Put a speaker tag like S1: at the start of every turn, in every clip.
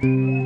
S1: Une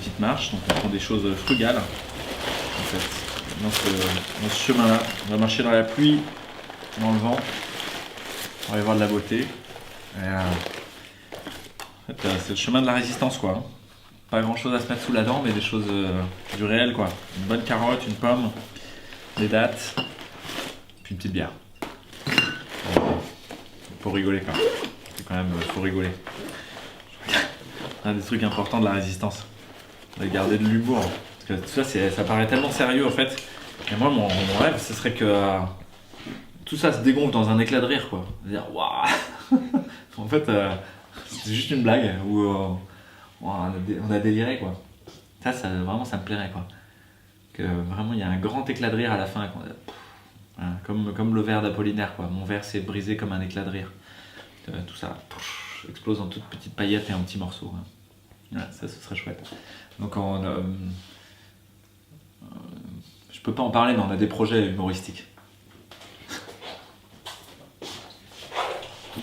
S1: petite marche, donc on prend des choses frugales en fait. Dans ce chemin-là, on va marcher dans la pluie, dans le vent, on va aller voir de la beauté. Et, en fait, c'est le chemin de la résistance quoi. Pas grand-chose à se mettre sous la dent, mais des choses du réel quoi. Une bonne carotte, une pomme, des dattes, puis une petite bière. Faut rigoler quoi. C'est quand même, faut rigoler. Un des trucs importants de la résistance. De garder de l'humour. Parce que tout ça, ça paraît tellement sérieux en fait. Et moi, mon rêve, ce serait que tout ça se dégonfle dans un éclat de rire quoi. Dire waouh. En fait, c'est juste une blague où on a déliré quoi. Ça vraiment, ça me plairait quoi. Que vraiment, il y a un grand éclat de rire à la fin. Voilà, comme le verre d'Apollinaire quoi. Mon verre s'est brisé comme un éclat de rire. Tout ça explose en toutes petites paillettes et en petits morceaux. Hein. Ouais, ça, ce serait chouette. Donc je peux pas en parler, mais on a des projets humoristiques.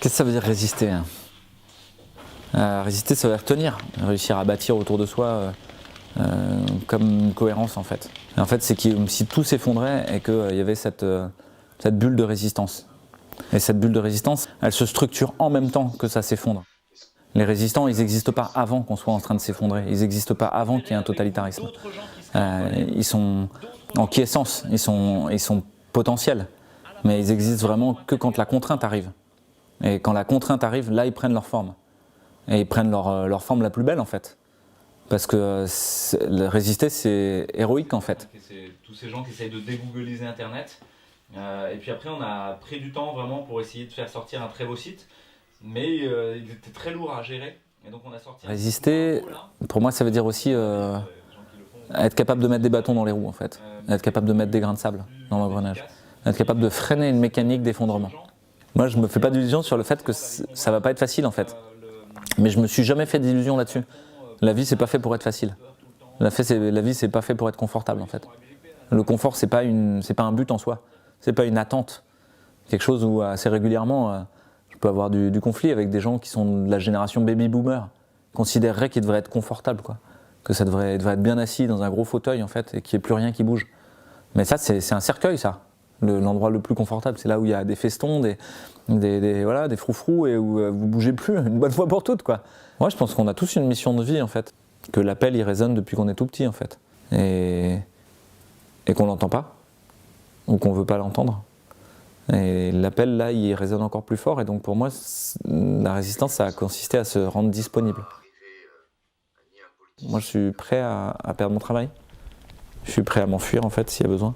S2: Qu'est-ce que ça veut dire résister hein résister, ça veut dire tenir, réussir à bâtir autour de soi comme une cohérence en fait. Et en fait, c'est comme si tout s'effondrait et qu'il y avait cette bulle de résistance. Et cette bulle de résistance, elle se structure en même temps que ça s'effondre. Les résistants, ils n'existent pas avant qu'on soit en train de s'effondrer. Ils n'existent pas avant qu'il y ait un totalitarisme. Ils sont en quiescence, ils sont potentiels. Mais ils existent vraiment que quand la contrainte arrive. Et quand la contrainte arrive, là, ils prennent leur forme. Et ils prennent leur forme la plus belle, en fait. Parce que résister, c'est héroïque, en fait.
S1: C'est tous ces gens qui essayent de dégoogliser Internet. Et puis après, on a pris du temps vraiment pour essayer de faire sortir un très beau site. Mais il était très lourd à gérer. Et donc on a sorti
S2: résister, pour moi, ça veut dire aussi être capable de mettre des bâtons dans les roues, en fait. Être capable de mettre des grains de sable dans l'engrenage. Être capable de freiner une mécanique d'effondrement. Moi, je me fais pas d'illusions sur le fait que ça va pas être facile, en fait. Mais je me suis jamais fait d'illusions là-dessus. La vie, c'est pas fait pour être facile. La vie, c'est pas fait pour être confortable, en fait. Le confort, c'est pas un but en soi. C'est pas une attente. Quelque chose où assez régulièrement, je peux avoir du conflit avec des gens qui sont de la génération baby-boomer, considéreraient qu'ils devraient être confortables, quoi. Que ça devrait être bien assis dans un gros fauteuil, en fait, et qu'il n'y ait plus rien qui bouge. Mais ça, c'est un cercueil, ça. L'endroit le plus confortable, c'est là où il y a des festons, des froufrous, et où vous bougez plus une bonne fois pour toutes, quoi. Moi, je pense qu'on a tous une mission de vie, en fait. Que l'appel, il résonne depuis qu'on est tout petit, en fait. Et qu'on l'entend pas, ou qu'on veut pas l'entendre. Et l'appel, là, il résonne encore plus fort. Et donc, pour moi, la résistance, ça a consisté à se rendre disponible. Moi, je suis prêt à perdre mon travail. Je suis prêt à m'enfuir, en fait, s'il y a besoin.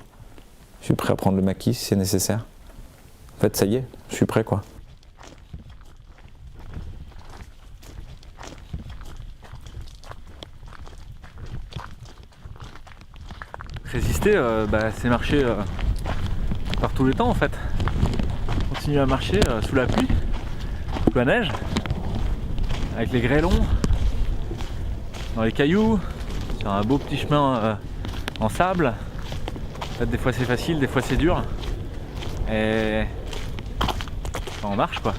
S2: Je suis prêt à prendre le maquis, si c'est nécessaire. En fait, ça y est, je suis prêt, quoi.
S1: Résister, c'est marcher par tous les temps en fait. Continuer à marcher sous la pluie, sous la neige, avec les grêlons, dans les cailloux, sur un beau petit chemin en sable. En fait, des fois c'est facile, des fois c'est dur. Et on marche quoi.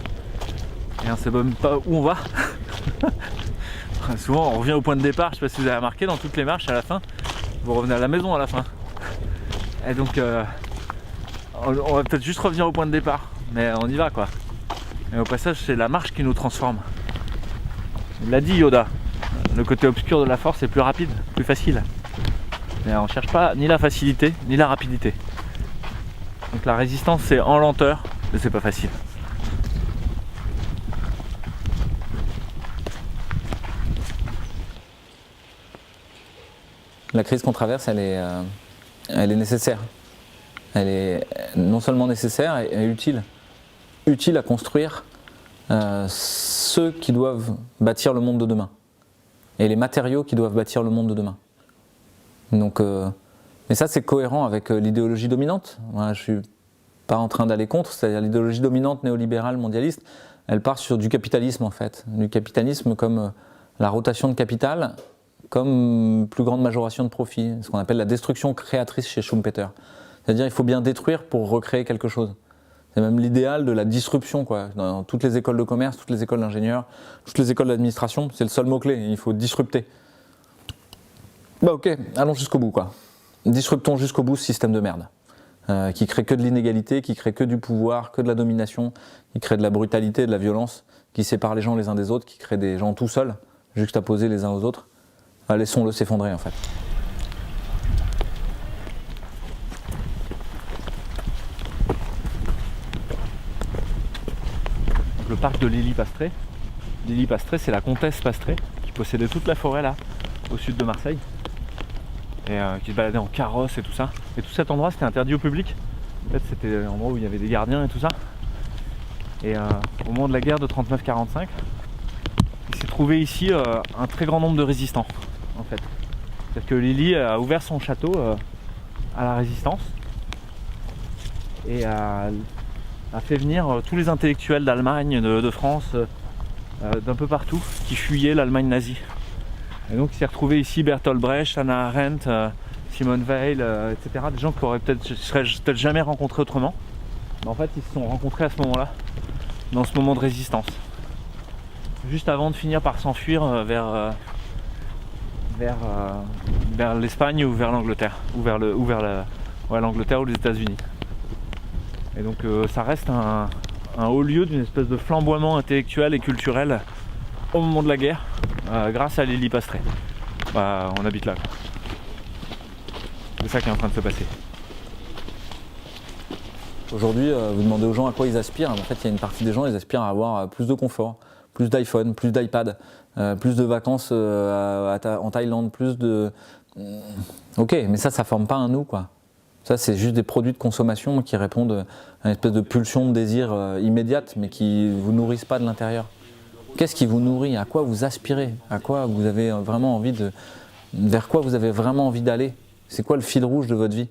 S1: Et on sait même pas où on va. Souvent on revient au point de départ, je sais pas si vous avez remarqué, dans toutes les marches à la fin, vous revenez à la maison à la fin. Et donc on va peut-être juste revenir au point de départ, mais on y va quoi. Et au passage, c'est la marche qui nous transforme. Il l'a dit Yoda, le côté obscur de la force est plus rapide, plus facile. Et on cherche pas ni la facilité ni la rapidité. Donc la résistance c'est en lenteur, mais c'est pas facile.
S2: La crise qu'on traverse, elle est nécessaire. Elle est non seulement nécessaire, elle est utile. Utile à construire ceux qui doivent bâtir le monde de demain. Et les matériaux qui doivent bâtir le monde de demain. Donc, mais ça c'est cohérent avec l'idéologie dominante. Moi, je suis pas en train d'aller contre, c'est-à-dire l'idéologie dominante néolibérale mondialiste, elle part sur du capitalisme en fait. Du capitalisme comme la rotation de capital, comme plus grande majoration de profit, ce qu'on appelle la destruction créatrice chez Schumpeter. C'est-à-dire il faut bien détruire pour recréer quelque chose. C'est même l'idéal de la disruption, quoi. Dans toutes les écoles de commerce, toutes les écoles d'ingénieurs, toutes les écoles d'administration, c'est le seul mot-clé, il faut disrupter. Bah ok, allons jusqu'au bout, quoi. Disruptons jusqu'au bout ce système de merde, qui crée que de l'inégalité, qui crée que du pouvoir, que de la domination, qui crée de la brutalité, de la violence, qui sépare les gens les uns des autres, qui crée des gens tout seuls, juxtaposés les uns aux autres. Laissons-le s'effondrer, en fait.
S1: Le parc de Lily Pastré. Lily Pastré, c'est la comtesse Pastré qui possédait toute la forêt là, au sud de Marseille, et qui se baladait en carrosse et tout ça. Et tout cet endroit, c'était interdit au public. En fait, c'était l'endroit où il y avait des gardiens et tout ça. Et au moment de la guerre de 39-45, il s'est trouvé ici un très grand nombre de résistants, en fait. C'est-à-dire que Lily a ouvert son château à la résistance et a fait venir tous les intellectuels d'Allemagne, de France, d'un peu partout, qui fuyaient l'Allemagne nazie. Et donc il s'est retrouvé ici Bertolt Brecht, Hannah Arendt, Simone Weil, etc. Des gens qu'on aurait peut-être jamais rencontrés autrement. Mais en fait, ils se sont rencontrés à ce moment-là, dans ce moment de résistance. Juste avant de finir par s'enfuir vers l'Espagne ou vers l'Angleterre, ou vers l'Angleterre ou les États-Unis. Et donc ça reste un haut lieu d'une espèce de flamboiement intellectuel et culturel au moment de la guerre, grâce à Lily Pastré. On habite là, quoi. C'est ça qui est en train de se passer.
S2: Aujourd'hui, vous demandez aux gens à quoi ils aspirent. En fait, il y a une partie des gens, ils aspirent à avoir plus de confort, plus d'iPhone, plus d'iPad, plus de vacances en Thaïlande, plus de... Ok, mais ça forme pas un nous, quoi. Ça, c'est juste des produits de consommation qui répondent à une espèce de pulsion de désir immédiate, mais qui ne vous nourrissent pas de l'intérieur. Qu'est-ce qui vous nourrit? À quoi vous aspirez? À quoi vous avez vraiment envie de... Vers quoi vous avez vraiment envie d'aller? C'est quoi le fil rouge de votre vie?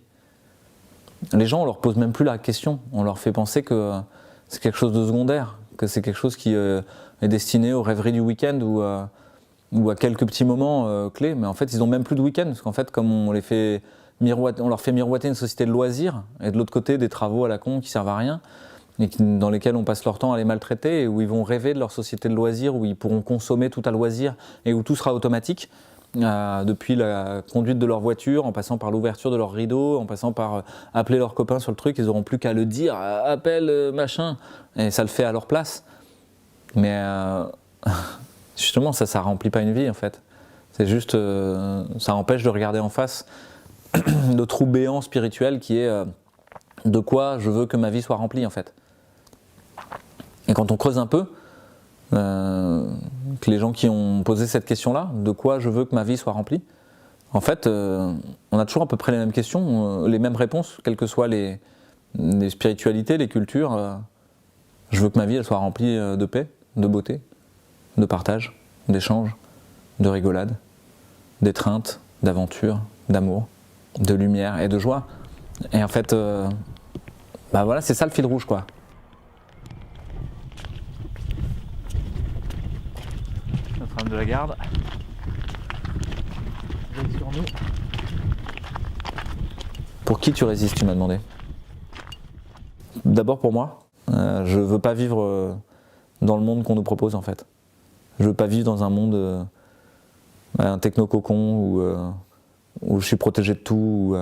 S2: Les gens, on leur pose même plus la question. On leur fait penser que c'est quelque chose de secondaire, que c'est quelque chose qui est destiné aux rêveries du week-end ou à quelques petits moments clés. Mais en fait, ils n'ont même plus de week-end, parce qu'en fait, comme on leur fait miroiter une société de loisirs, et de l'autre côté des travaux à la con qui servent à rien, et dans lesquels on passe leur temps à les maltraiter, et où ils vont rêver de leur société de loisirs, où ils pourront consommer tout à loisir, et où tout sera automatique, depuis la conduite de leur voiture, en passant par l'ouverture de leur rideau, en passant par appeler leurs copains sur le truc, ils n'auront plus qu'à le dire, appelle machin, et ça le fait à leur place. Mais justement, ça remplit pas une vie en fait. C'est juste, ça empêche de regarder en face le trou béant spirituel qui est de quoi je veux que ma vie soit remplie en fait. Et quand on creuse un peu, que les gens qui ont posé cette question-là, de quoi je veux que ma vie soit remplie, en fait, on a toujours à peu près les mêmes questions, les mêmes réponses, quelles que soient les spiritualités, les cultures. Je veux que ma vie elle soit remplie de paix, de beauté, de partage, d'échange, de rigolade, d'étreinte, d'aventure, d'amour, de lumière et de joie. Et en fait, voilà, c'est ça le fil rouge, quoi.
S1: Notre-Dame de la Garde. Veille sur nous.
S2: Pour qui tu résistes, tu m'as demandé? D'abord pour moi. Je veux pas vivre dans le monde qu'on nous propose en fait. Je veux pas vivre dans un monde un techno-cocon où je suis protégé de tout,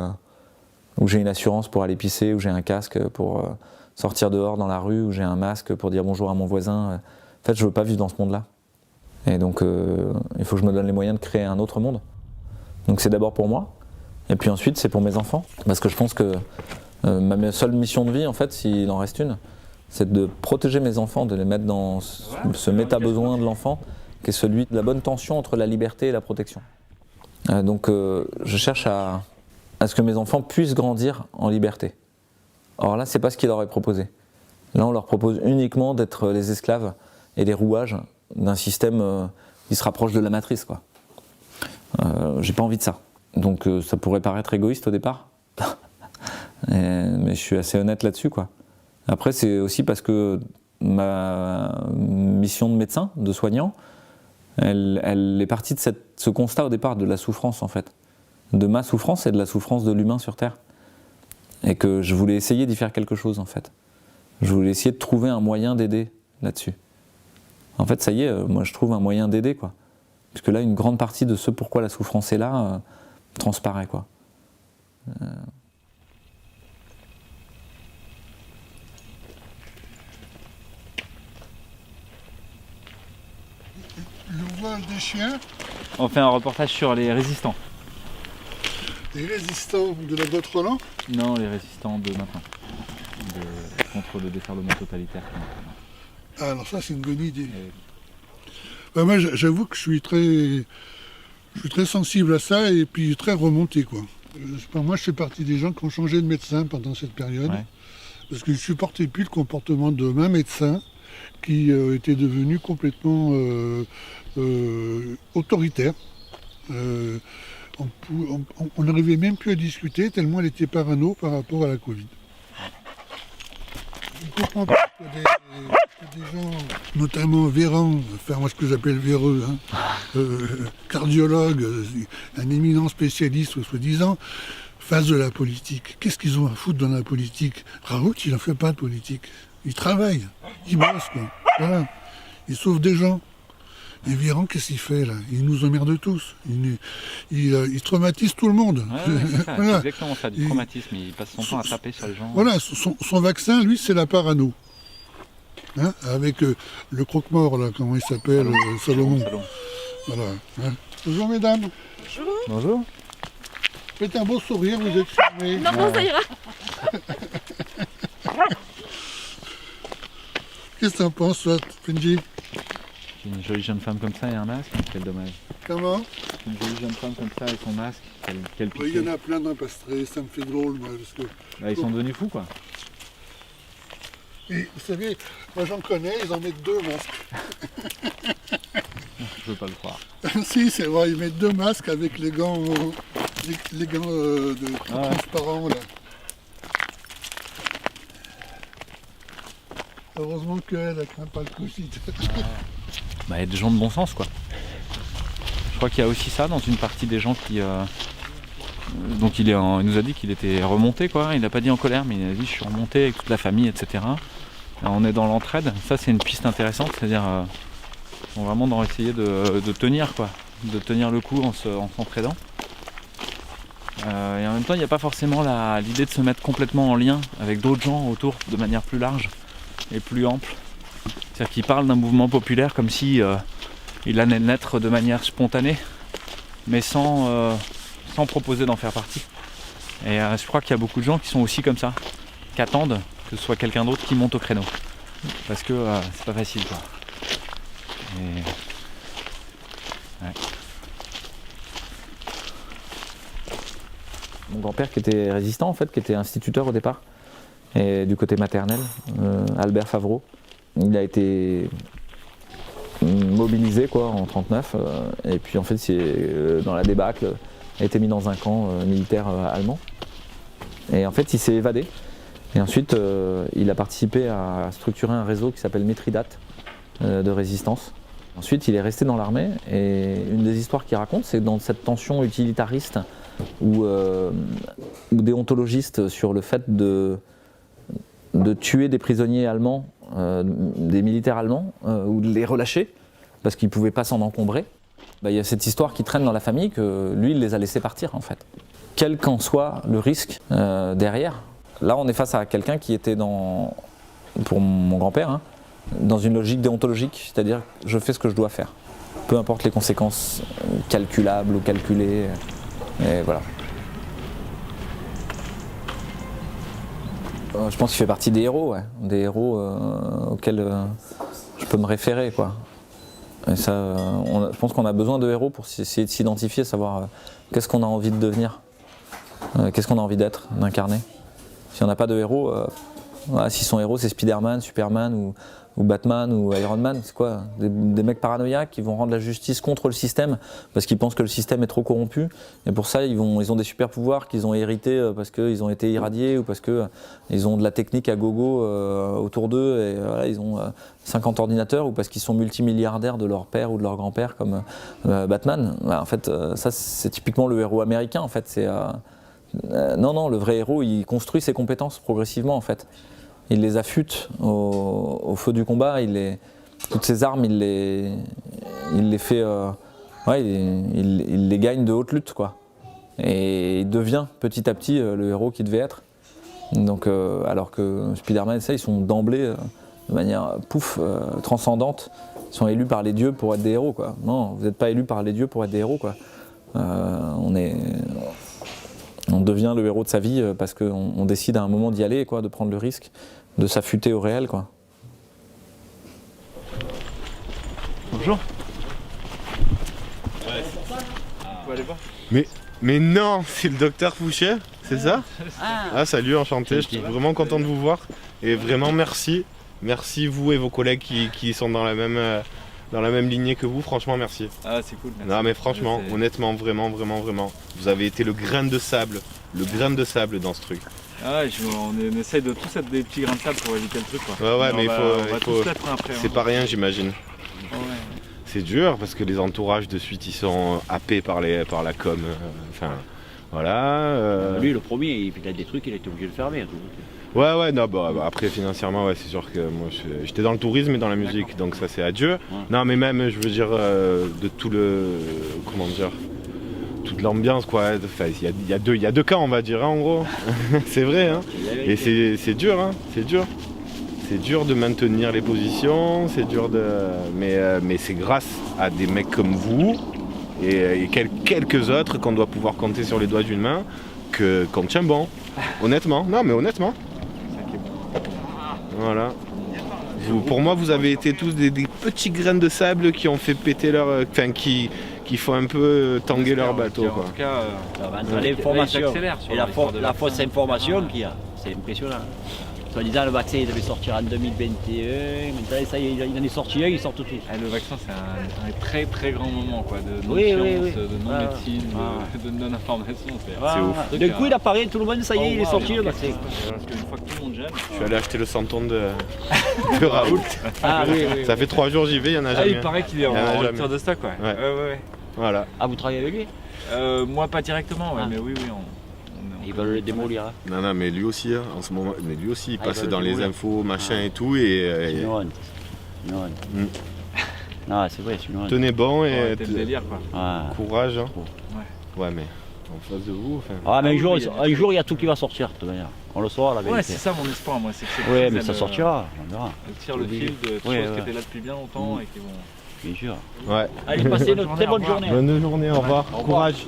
S2: où j'ai une assurance pour aller pisser, où j'ai un casque pour sortir dehors dans la rue, où j'ai un masque pour dire bonjour à mon voisin. En fait, je veux pas vivre dans ce monde-là. Et donc, il faut que je me donne les moyens de créer un autre monde. Donc c'est d'abord pour moi. Et puis ensuite, c'est pour mes enfants. Parce que je pense que ma seule mission de vie, en fait, s'il en reste une, c'est de protéger mes enfants, de les mettre dans ce méta-besoin de l'enfant, qui est celui de la bonne tension entre la liberté et la protection. Donc je cherche à ce que mes enfants puissent grandir en liberté. Or là, c'est pas ce qu'il leur est proposé. Là, on leur propose uniquement d'être les esclaves et les rouages d'un système qui se rapproche de la matrice, quoi. J'ai pas envie de ça. Donc ça pourrait paraître égoïste au départ, mais je suis assez honnête là-dessus, quoi. Après, c'est aussi parce que ma mission de médecin, de soignant, elle est partie de ce constat au départ de la souffrance, en fait. De ma souffrance et de la souffrance de l'humain sur Terre. Et que je voulais essayer d'y faire quelque chose, en fait. Je voulais essayer de trouver un moyen d'aider là-dessus. En fait, ça y est, moi je trouve un moyen d'aider, quoi. Puisque là, une grande partie de ce pourquoi la souffrance est là transparaît, quoi.
S3: Le vol des chiens,
S1: On fait un reportage sur les résistants.
S3: les résistants de la botte Roland.
S1: Non, les résistants de maintenant. Contre le déferlement totalitaire.
S3: Ah, alors ça, c'est une bonne idée. Bah, moi, j'avoue que je suis très sensible à ça et puis très remonté, quoi. Moi, je fais partie des gens qui ont changé de médecin pendant cette période.
S1: Ouais.
S3: Parce que je ne supportais plus le comportement de ma médecin qui était devenu complètement autoritaire. On n'arrivait même plus à discuter tellement elle était parano par rapport à la Covid. Je comprends pas qu'il y a des gens, notamment Véran, enfin moi ce que j'appelle véreux, cardiologue, un éminent spécialiste soi-disant, fassent de la politique. Qu'est-ce qu'ils ont à foutre dans la politique? Raoult, il n'en fait pas de politique. Il travaille, il bosse, quoi. Voilà. Il sauve des gens. Et Véran, qu'est-ce qu'il fait là? Il nous emmerde tous. Il traumatise tout le monde.
S1: Ouais, c'est ça,
S3: Voilà.
S1: c'est exactement ça, du traumatisme. Il passe son temps à taper sur les gens.
S3: Voilà, son vaccin, lui, c'est la parano. Hein, avec le croque-mort, là, comment il s'appelle, Salomon. Voilà. Hein. Bonjour mesdames.
S1: Bonjour.
S3: Faites un beau sourire, vous êtes filmés.
S4: Non, ça ira.
S3: Qu'est-ce que t'en penses, toi, Benji?
S1: Une jolie jeune femme comme ça et un masque, quel dommage.
S3: Comment?
S1: Une jolie jeune femme comme ça et son masque, quel
S3: Oui,
S1: pitié.
S3: il y en a plein dans le Pastré, ça me fait drôle, moi, parce que...
S1: Bah, ils sont devenus fous, quoi.
S3: Et vous savez, moi j'en connais, ils en mettent 2 masques.
S1: Je veux pas le croire.
S3: Si, c'est vrai, ils mettent 2 masques avec les gants, les gants transparents, là. Heureusement qu'elle ne craint pas le Covid.
S1: Bah, il y a des gens de bon sens, quoi. Je crois qu'il y a aussi ça dans une partie des gens qui... Donc il nous a dit qu'il était remonté, quoi. Il n'a pas dit en colère, mais il a dit je suis remonté avec toute la famille, etc. Et on est dans l'entraide. Ça, c'est une piste intéressante, c'est-à-dire on est vraiment dans essayer de tenir, quoi, de tenir le coup en s'entraidant. Et en même temps, il n'y a pas forcément l'idée de se mettre complètement en lien avec d'autres gens autour de manière plus large et plus ample. C'est-à-dire qu'il parle d'un mouvement populaire comme si il allait naître de manière spontanée, mais sans proposer d'en faire partie. Et je crois qu'il y a beaucoup de gens qui sont aussi comme ça, qui attendent que ce soit quelqu'un d'autre qui monte au créneau. Parce que c'est pas facile, quoi. Et... ouais.
S2: Mon grand-père qui était résistant, en fait, qui était instituteur au départ, et du côté maternel, Albert Favreau, il a été mobilisé, quoi, en 1939, et puis en fait, dans la débâcle, a été mis dans un camp militaire allemand. Et en fait, il s'est évadé. Et ensuite, il a participé à structurer un réseau qui s'appelle Mithridate de résistance. Ensuite, il est resté dans l'armée. Et une des histoires qu'il raconte, c'est dans cette tension utilitariste ou déontologiste sur le fait de tuer des prisonniers allemands, des militaires allemands, ou de les relâcher, parce qu'ils ne pouvaient pas s'en encombrer. Il y a cette histoire qui traîne dans la famille que lui, il les a laissés partir, en fait. Quel qu'en soit le risque derrière, là, on est face à quelqu'un qui était pour mon grand-père, hein, dans une logique déontologique, c'est-à-dire je fais ce que je dois faire. Peu importe les conséquences calculables ou calculées, et voilà. Je pense qu'il fait partie des héros, ouais. Des héros auxquels je peux me référer, quoi. Et ça, je pense qu'on a besoin de héros pour essayer de s'identifier, savoir qu'est-ce qu'on a envie de devenir, qu'est-ce qu'on a envie d'être, d'incarner. Si on n'a pas de héros, voilà, si son héros c'est Spider-Man, Superman ou Batman ou Iron Man, c'est quoi? Des mecs paranoïaques qui vont rendre la justice contre le système parce qu'ils pensent que le système est trop corrompu. Et pour ça, ils ont des super pouvoirs qu'ils ont hérités parce qu'ils ont été irradiés ou parce qu'ils ont de la technique à gogo autour d'eux et voilà, ils ont 50 ordinateurs ou parce qu'ils sont multimilliardaires de leur père ou de leur grand-père comme Batman. Voilà, en fait, ça c'est typiquement le héros américain. En fait, non, le vrai héros, il construit ses compétences progressivement en fait. Il les affûte au feu du combat, toutes ses armes, il les fait, il les gagne de haute lutte, quoi. Et il devient petit à petit le héros qu'il devait être. Donc, alors que Spider-Man et ça, ils sont d'emblée, de manière transcendante, ils sont élus par les dieux pour être des héros, quoi. Non, vous n'êtes pas élus par les dieux pour être des héros, quoi. On devient le héros de sa vie parce qu'on décide à un moment d'y aller, quoi, de prendre le risque, de s'affûter au réel, quoi.
S1: Bonjour. Ouais. Vous allez voir.
S4: Mais non, c'est le docteur Fouché, c'est ça? Ah salut, enchanté, je suis vraiment content de vous voir. Et vraiment merci. Merci vous et vos collègues qui sont dans la même lignée que vous, franchement merci.
S1: Ah c'est cool, merci.
S4: Non mais franchement, honnêtement, vraiment, vous avez été le grain de sable dans ce truc.
S1: Ah ouais, on essaye de tous être des petits grains de sable pour éviter le truc, quoi.
S4: Ouais, mais il faut
S1: tous l'être après.
S4: C'est pas rien, j'imagine.
S1: Ouais.
S4: C'est dur parce que les entourages de suite ils sont happés par la com. Enfin voilà.
S5: Lui le premier, il a des trucs, il a été obligé de fermer.
S4: Ouais, non, après financièrement, ouais, c'est sûr que moi j'étais dans le tourisme et dans la musique, donc ça c'est adieu. Ouais. Non, mais même, je veux dire, de tout toute l'ambiance, quoi. Enfin, il y a deux camps, on va dire, hein, en gros. C'est vrai, hein. Et c'est dur, hein, c'est dur. C'est dur de maintenir les positions, c'est dur mais c'est grâce à des mecs comme vous et quelques autres qu'on doit pouvoir compter sur les doigts d'une main qu'on tient bon. Honnêtement, non mais honnêtement. Voilà. Pour moi, vous avez été tous des petits grains de sable qui ont fait péter qui font un peu tanguer leur bateau. Quoi.
S1: En tout cas,
S5: l'information et la fausse information qu'il y a, c'est impressionnant. Soit disant le vaccin il devait sortir en 2021, maintenant ça y est, il en est sorti un, ils sortent tous.
S1: Le vaccin c'est un très très grand moment quoi, de
S5: non-science,
S1: de non-médecine, de non-information.
S4: C'est ouf.
S5: D'un coup il apparaît, tout le monde, ça y est, il est sorti le vaccin.
S1: Parce qu'une fois que tout le monde gêne.
S4: Je suis allé acheter le santon de Raoult.
S5: Ah oui.
S4: Ça fait 3 jours j'y vais, il y en a jamais.
S1: Il paraît qu'il est en rupture de stock, ouais. Ouais.
S4: Voilà.
S5: Ah vous travaillez avec lui?
S1: Moi pas directement, mais oui.
S5: Ils veulent le démolir.
S4: Non, mais lui aussi, hein, en ce moment, il passe dans les infos, machin et tout. Et,
S5: Non, c'est vrai, c'est une honte.
S4: Tenez bon et
S1: le délire, quoi.
S4: Courage. Hein.
S1: Ouais,
S4: mais en face de vous.
S5: Mais un jour, il y a tout qui va sortir, de toute manière. On le saura, la vérité.
S1: Ouais, c'est ça mon espoir, moi.
S5: Ouais, mais ça sortira, on verra.
S1: Tire le fil de choses qui étaient là depuis bien longtemps et qui vont.
S5: Bien sûr.
S4: Ouais.
S5: Allez, passez une très bonne journée.
S4: Bonne journée, au revoir. Courage.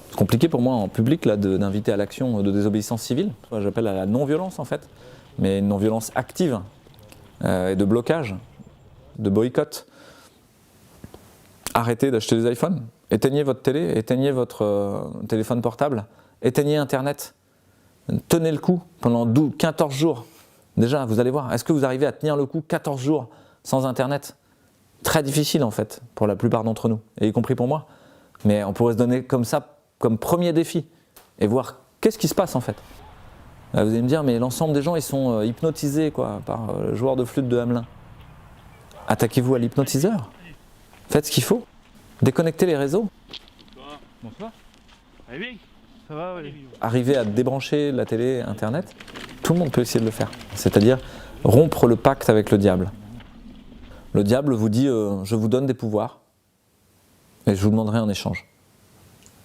S2: C'est compliqué pour moi en public là, d'inviter à l'action de désobéissance civile. J'appelle à la non-violence en fait, mais une non-violence active et de blocage, de boycott. Arrêtez d'acheter des iPhones, éteignez votre télé, éteignez votre téléphone portable, éteignez Internet. Tenez le coup pendant 14 jours. Déjà, vous allez voir, est-ce que vous arrivez à tenir le coup 14 jours sans Internet? Très difficile en fait pour la plupart d'entre nous, et y compris pour moi. Mais on pourrait se donner comme ça, comme premier défi, et voir qu'est-ce qui se passe en fait. Là, vous allez me dire, mais l'ensemble des gens ils sont hypnotisés quoi, par le joueur de flûte de Hamelin. Attaquez-vous à l'hypnotiseur. Faites ce qu'il faut. Déconnectez les réseaux.
S1: Bonsoir. Allez, ça va, allez.
S2: Arrivez à débrancher la télé, Internet. Tout le monde peut essayer de le faire. C'est-à-dire rompre le pacte avec le diable. Le diable vous dit, je vous donne des pouvoirs et je vous demanderai en échange.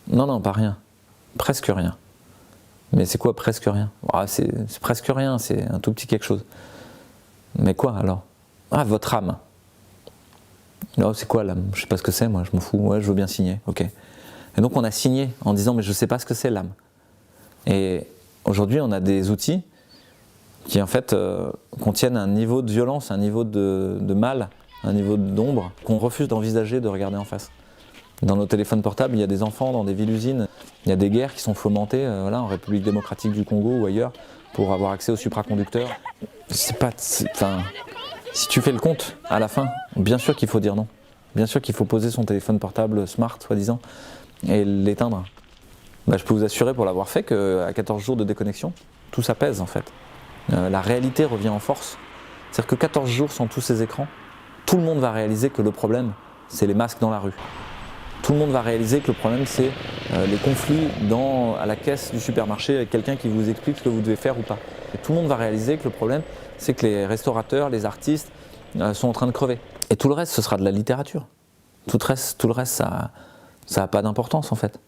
S2: Non, pas rien. Presque rien. Mais c'est quoi presque rien? C'est presque rien, c'est un tout petit quelque chose. Mais quoi alors? Votre âme. Non, c'est quoi l'âme? Je sais pas ce que c'est, moi, je m'en fous. Ouais, je veux bien signer, ok. Et donc on a signé en disant, mais je sais pas ce que c'est l'âme. Et Aujourd'hui, on a des outils qui en fait contiennent un niveau de violence, un niveau de mal, un niveau d'ombre qu'on refuse d'envisager de regarder en face. Dans nos téléphones portables, il y a des enfants dans des villes-usines, il y a des guerres qui sont fomentées voilà, en République démocratique du Congo ou ailleurs pour avoir accès aux supraconducteurs. Si tu fais le compte à la fin, bien sûr qu'il faut dire non. Bien sûr qu'il faut poser son téléphone portable smart, soi-disant, et l'éteindre. Je peux vous assurer pour l'avoir fait qu'à 14 jours de déconnexion, tout s'apaise en fait. La réalité revient en force. C'est-à-dire que 14 jours sans tous ces écrans, tout le monde va réaliser que le problème, c'est les masques dans la rue. Tout le monde va réaliser que le problème, c'est les conflits à la caisse du supermarché avec quelqu'un qui vous explique ce que vous devez faire ou pas. Et tout le monde va réaliser que le problème, c'est que les restaurateurs, les artistes sont en train de crever. Et tout le reste, ce sera de la littérature. Tout le reste, ça n'a pas d'importance en fait.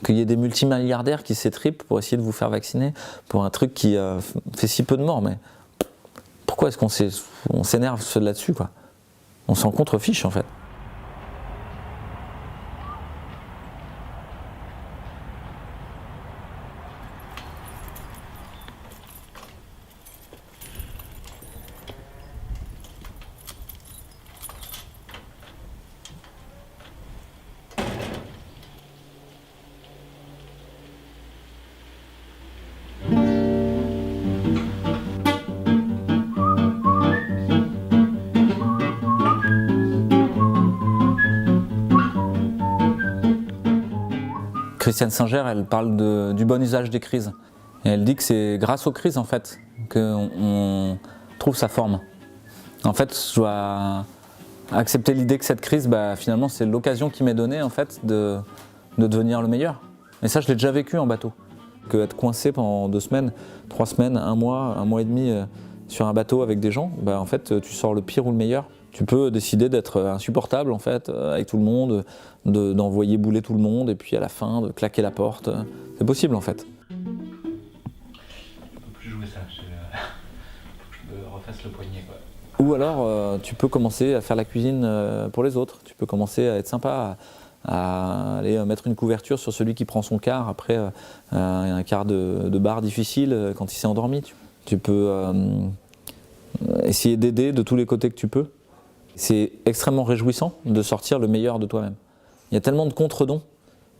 S2: Qu'il y ait des multimilliardaires qui s'étripent pour essayer de vous faire vacciner pour un truc qui fait si peu de morts. Mais pourquoi est-ce qu'on s'énerve là-dessus quoi? On s'en contrefiche en fait. Christiane Singer, elle parle du bon usage des crises. Et elle dit que c'est grâce aux crises en fait qu'on trouve sa forme. En fait, je dois accepter l'idée que cette crise, finalement, c'est l'occasion qui m'est donnée en fait de devenir le meilleur. Et ça, je l'ai déjà vécu en bateau. Être coincé pendant 2 semaines, 3 semaines, 1 mois et demi sur un bateau avec des gens, en fait, tu sors le pire ou le meilleur. Tu peux décider d'être insupportable en fait avec tout le monde, d'envoyer bouler tout le monde et puis à la fin de claquer la porte. C'est possible en fait.
S1: Je peux plus jouer ça, faut que je me refasse le poignet quoi.
S2: Ou alors tu peux commencer à faire la cuisine pour les autres. Tu peux commencer à être sympa, à aller mettre une couverture sur celui qui prend son quart après un quart de bar difficile quand il s'est endormi. Tu peux essayer d'aider de tous les côtés que tu peux. C'est extrêmement réjouissant de sortir le meilleur de toi-même. Il y a tellement de contre-dons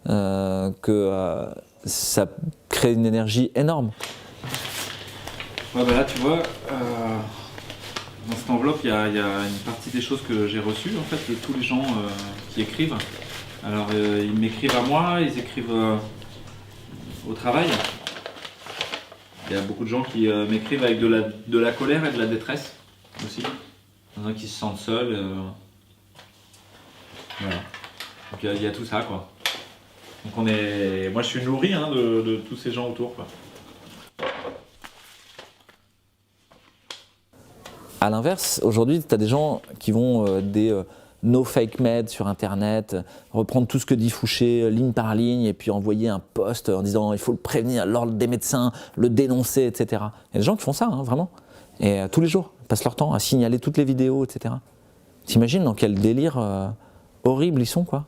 S2: que ça crée une énergie énorme.
S1: Ouais, là, tu vois, dans cette enveloppe, il y a une partie des choses que j'ai reçues, en fait, de tous les gens qui écrivent. Alors, ils m'écrivent à moi, ils écrivent au travail. Il y a beaucoup de gens qui m'écrivent avec de la colère et de la détresse aussi. Il y en a qui se sentent seuls. Voilà. Donc il y a tout ça quoi. Donc moi je suis nourri de tous ces gens autour quoi.
S2: A l'inverse, aujourd'hui tu as des gens qui vont des no fake med sur internet, reprendre tout ce que dit Fouché ligne par ligne et puis envoyer un post en disant il faut le prévenir, l'ordre des médecins, le dénoncer, etc. Il y a des gens qui font ça vraiment. Et tous les jours, ils passent leur temps à signaler toutes les vidéos, etc. T'imagines dans quel délire horrible ils sont, quoi.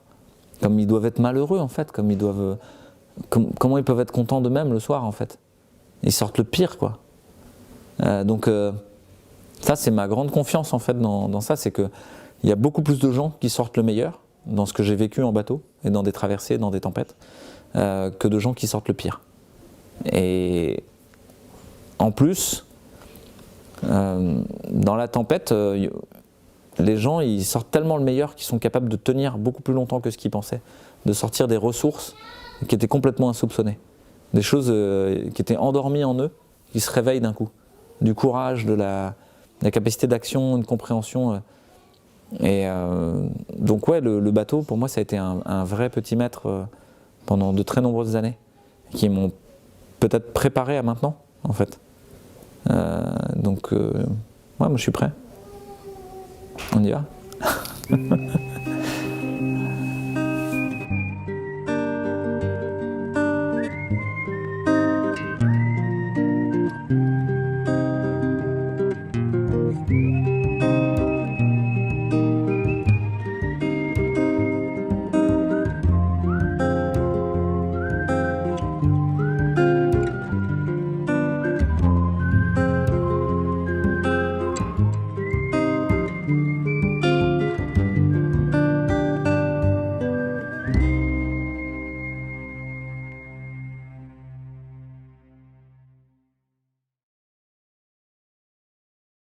S2: Comme ils doivent être malheureux, en fait. Comment ils peuvent être contents d'eux-mêmes le soir, en fait. Ils sortent le pire, quoi. Donc, ça, c'est ma grande confiance, en fait, dans ça. C'est qu'il y a beaucoup plus de gens qui sortent le meilleur dans ce que j'ai vécu en bateau et dans des traversées, dans des tempêtes, que de gens qui sortent le pire. Et en plus... dans la tempête, les gens ils sortent tellement le meilleur qu'ils sont capables de tenir beaucoup plus longtemps que ce qu'ils pensaient, de sortir des ressources qui étaient complètement insoupçonnées, des choses qui étaient endormies en eux, qui se réveillent d'un coup, du courage, de la capacité d'action, une compréhension. Et donc ouais, le bateau pour moi ça a été un vrai petit maître pendant de très nombreuses années, qui m'ont peut-être préparé à maintenant en fait. Donc, ouais, moi je suis prêt. On y va.